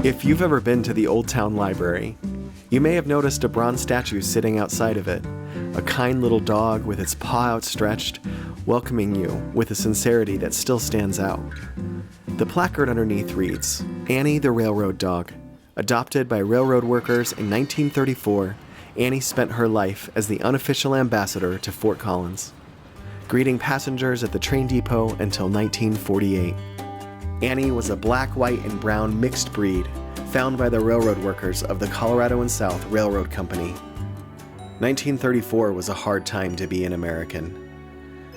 If you've ever been to the Old Town Library, you may have noticed a bronze statue sitting outside of it, a kind little dog with its paw outstretched, welcoming you with a sincerity that still stands out. The placard underneath reads, "Annie the Railroad Dog. Adopted by railroad workers in 1934, Annie spent her life as the unofficial ambassador to Fort Collins, greeting passengers at the train depot until 1948. Annie was a black, white, and brown mixed breed found by the railroad workers of the Colorado and South Railroad Company. 1934 was a hard time to be an American.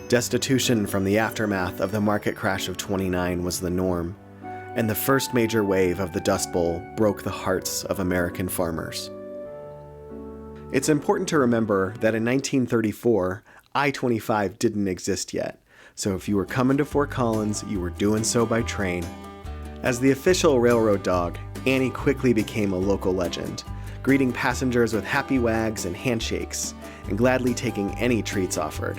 Destitution from the aftermath of the market crash of '29 was the norm, and the first major wave of the Dust Bowl broke the hearts of American farmers. It's important to remember that in 1934, I-25 didn't exist yet, so if you were coming to Fort Collins, you were doing so by train. As the official railroad dog, Annie quickly became a local legend, greeting passengers with happy wags and handshakes, and gladly taking any treats offered,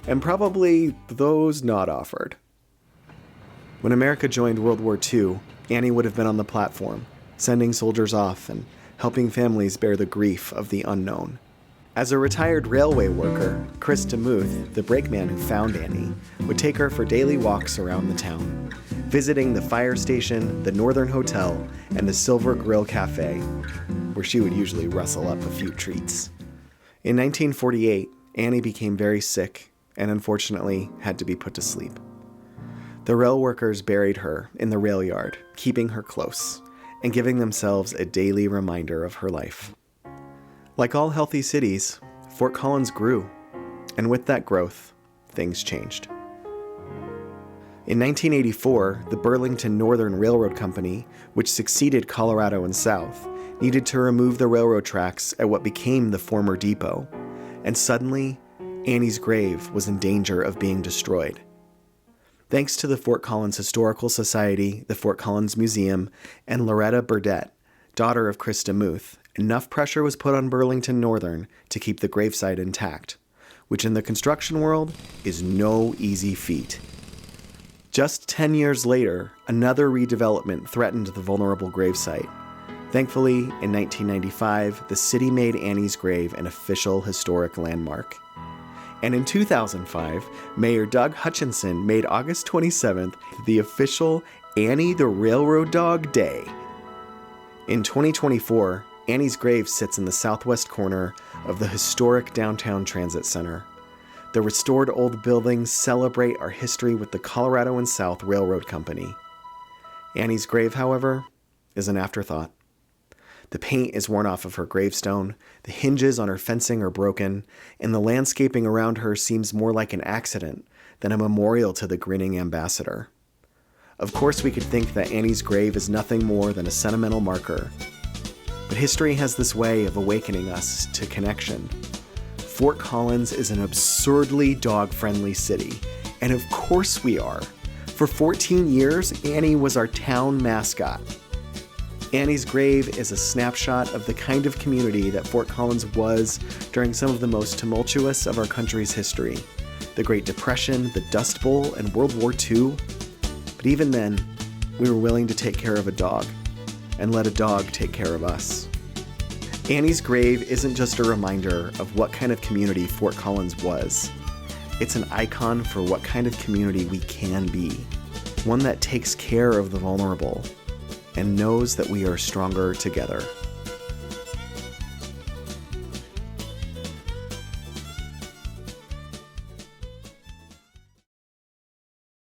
and probably those not offered. When America joined World War II, Annie would have been on the platform, sending soldiers off and helping families bear the grief of the unknown. As a retired railway worker, Chris DeMuth, the brakeman who found Annie, would take her for daily walks around the town, visiting the fire station, the Northern Hotel, and the Silver Grill Cafe, where she would usually rustle up a few treats. In 1948, Annie became very sick and unfortunately had to be put to sleep. The rail workers buried her in the rail yard, keeping her close and giving themselves a daily reminder of her life. Like all healthy cities, Fort Collins grew, and with that growth, things changed. In 1984, the Burlington Northern Railroad Company, which succeeded Colorado and South, needed to remove the railroad tracks at what became the former depot, and suddenly, Annie's grave was in danger of being destroyed. Thanks to the Fort Collins Historical Society, the Fort Collins Museum, and Loretta Burdett, daughter of Chris DeMuth, enough pressure was put on Burlington Northern to keep the gravesite intact, which in the construction world is no easy feat. Just 10 years later, another redevelopment threatened the vulnerable gravesite. Thankfully, in 1995, the city made Annie's grave an official historic landmark. And in 2005, Mayor Doug Hutchinson made August 27th the official Annie the Railroad Dog Day. In 2024, Annie's grave sits in the southwest corner of the historic Downtown Transit Center. The restored old buildings celebrate our history with the Colorado and South Railroad Company. Annie's grave, however, is an afterthought. The paint is worn off of her gravestone, the hinges on her fencing are broken, and the landscaping around her seems more like an accident than a memorial to the grinning ambassador. Of course, we could think that Annie's grave is nothing more than a sentimental marker, but history has this way of awakening us to connection. Fort Collins is an absurdly dog-friendly city, and of course we are. For 14 years, Annie was our town mascot. Annie's grave is a snapshot of the kind of community that Fort Collins was during some of the most tumultuous of our country's history. The Great Depression, the Dust Bowl, and World War II. But even then, we were willing to take care of a dog, and let a dog take care of us. Annie's grave isn't just a reminder of what kind of community Fort Collins was. It's an icon for what kind of community we can be. One that takes care of the vulnerable and knows that we are stronger together.